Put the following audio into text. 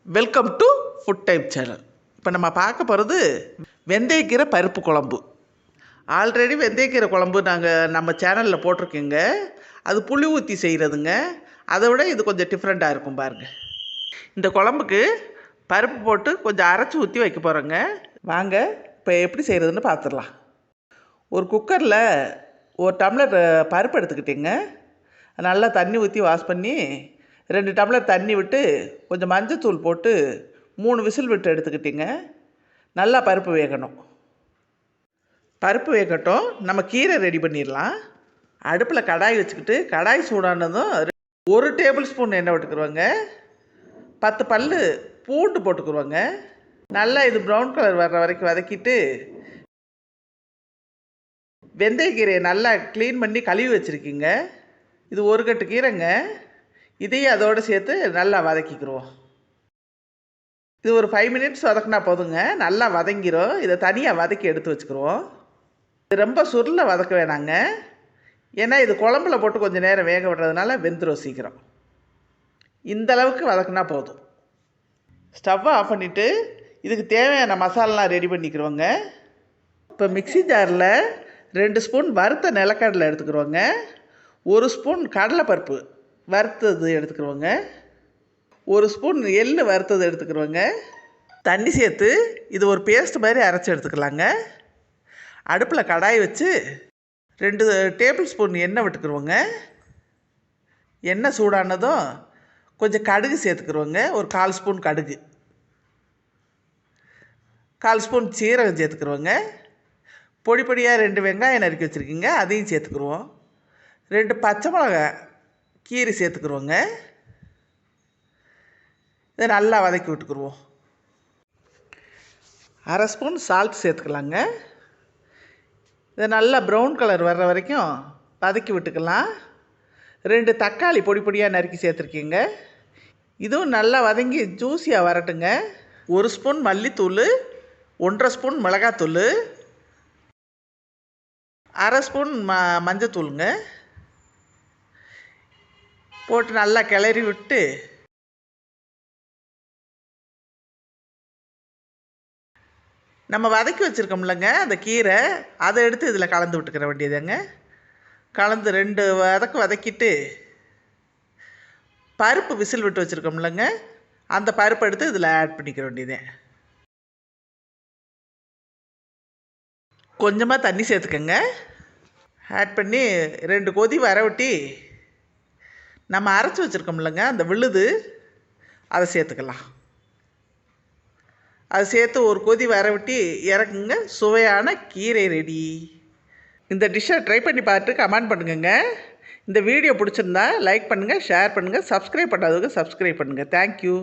Welcome to food type channel. இப்போ நம்ம பார்க்க போகிறது வெந்தயக்கீரை பருப்பு குழம்பு. ஆல்ரெடி வெந்தயக்கீரை குழம்பு நம்ம சேனலில் போட்டிருக்கேங்க. அது புளி ஊற்றி செய்கிறதுங்க. அதை விட இது கொஞ்சம் டிஃப்ரெண்ட்டாக இருக்கும் பாருங்கள். இந்த குழம்புக்கு பருப்பு போட்டு கொஞ்சம் அரைச்சி ஊற்றி வைக்க போகிறோங்க. வாங்க இப்போ எப்படி செய்கிறதுன்னு பார்த்துடலாம். ஒரு குக்கரில் ஒரு டம்ளர் பருப்பு எடுத்துக்கிட்டேங்க. நல்லா தண்ணி ஊற்றி வாஷ் பண்ணி 2 டம்ளர் தண்ணி விட்டு கொஞ்சம் மஞ்சத்தூள் போட்டு 3 விசில் விட்டு எடுத்துக்கிட்டிங்க. நல்லா பருப்பு வேகணும். பருப்பு வேகட்டும், நம்ம கீரை ரெடி பண்ணிடலாம். அடுப்பில் கடாய் வச்சுக்கிட்டு கடாய் சூடானதும் 1 டேபிள் ஸ்பூன் எண்ணெய் விட்டுக்குருவாங்க. 10 பல் பூண்டு போட்டுக்குருவாங்க. நல்லா இது ப்ரௌன் கலர் வர்ற வரைக்கும் வதக்கிட்டு வெந்தயக்கீரையை நல்லா க்ளீன் பண்ணி கழுவி வச்சுருக்கீங்க. இது 1 கட்டு கீரைங்க. இதையும் அதோடு சேர்த்து நல்லா வதக்கிக்கிடுவோம். இது ஒரு 5 மினிட்ஸ் வதக்கினா போதுங்க. நல்லா வதங்கிடும். இதை தனியாக வதக்கி எடுத்து வச்சுக்கிடுவோம். இது ரொம்ப சுருளை வதக்க வேணாங்க. ஏன்னா இது குழம்புல போட்டு கொஞ்சம் நேரம் வேக விடுறதுனால வெந்துடும் சீக்கிரம். இந்த அளவுக்கு வதக்கினா போதும். ஸ்டவ்வை ஆஃப் பண்ணிவிட்டு இதுக்கு தேவையான மசாலாலாம் ரெடி பண்ணிக்கிறோங்க. இப்போ மிக்ஸி ஜாரில் 2 ஸ்பூன் வறுத்த நிலக்கடலை எடுத்துக்கிறோங்க. 1 ஸ்பூன் கடலைப்பருப்பு வறுத்தது எடுத்துக்கிறோங்க. 1 ஸ்பூன் எள்ளு வறுத்தது எடுத்துக்கிறோங்க. தண்ணி சேர்த்து இது ஒரு பேஸ்ட் மாதிரி அரைச்சி எடுத்துக்கலாங்க. அடுப்பில் கடாய் வச்சு 2 டேபிள் ஸ்பூன் எண்ணெய் விட்டுக்குருவோங்க. எண்ணெய் சூடானதும் கொஞ்சம் கடுகு சேர்த்துக்குருவோங்க. ஒரு 1/4 ஸ்பூன் கடுகு, 1/4 ஸ்பூன் சீரகம் சேர்த்துக்குருவோங்க. பொடி பொடியாக 2 வெங்காயம் நறுக்கி வச்சுருக்கீங்க, அதையும் சேர்த்துக்குருவோம். 2 பச்சை மிளகா கீரை சேர்த்துக்குருவோங்க. இதை நல்லா வதக்கி விட்டுக்குருவோம். 1/2 ஸ்பூன் சால்ட் சேர்த்துக்கலாங்க. இதை நல்லா ப்ரௌன் கலர் வர்ற வரைக்கும் வதக்கி விட்டுக்கலாம். 2 தக்காளி பொடி பொடியாக நறுக்கி சேர்த்துருக்கீங்க. இதுவும் நல்லா வதங்கி ஜூஸியாக வரட்டுங்க. 1 ஸ்பூன் மல்லித்தூள், 1/2 ஸ்பூன் மிளகாத்தூள், 1/2 ஸ்பூன் மஞ்சத்தூளுங்க போட்டு நல்லா கிளறி விட்டு நம்ம வதக்கி வச்சுருக்கோம்லங்க அந்த கீரை, அதை எடுத்து இதில் கலந்து விட்டுக்கிற வேண்டியதுங்க. கலந்து 2 வதக்கிட்டு பருப்பு விசில் விட்டு வச்சுருக்கோம்லங்க, அந்த பருப்பை எடுத்து இதில் ஆட் பண்ணிக்கிற வேண்டியது. கொஞ்சமாக தண்ணி சேர்த்துக்கங்க. ஆட் பண்ணி 2 கொதி வர விட்டி நம்ம அரைச்சி வச்சுருக்கோம்லங்க அந்த விழுது, அதை சேர்த்துக்கலாம். அதை சேர்த்து ஒரு கொதி வர விட்டு இறக்குங்க. சுவையான கீரை ரெடி. இந்த டிஷ்ஷை ட்ரை பண்ணி பார்த்துட்டு கமெண்ட் பண்ணுங்கங்க. இந்த வீடியோ பிடிச்சிருந்தா லைக் பண்ணுங்கள், ஷேர் பண்ணுங்கள், சப்ஸ்கிரைப் பண்ணாதவங்க சப்ஸ்கிரைப் பண்ணுங்கள். தேங்க்யூ.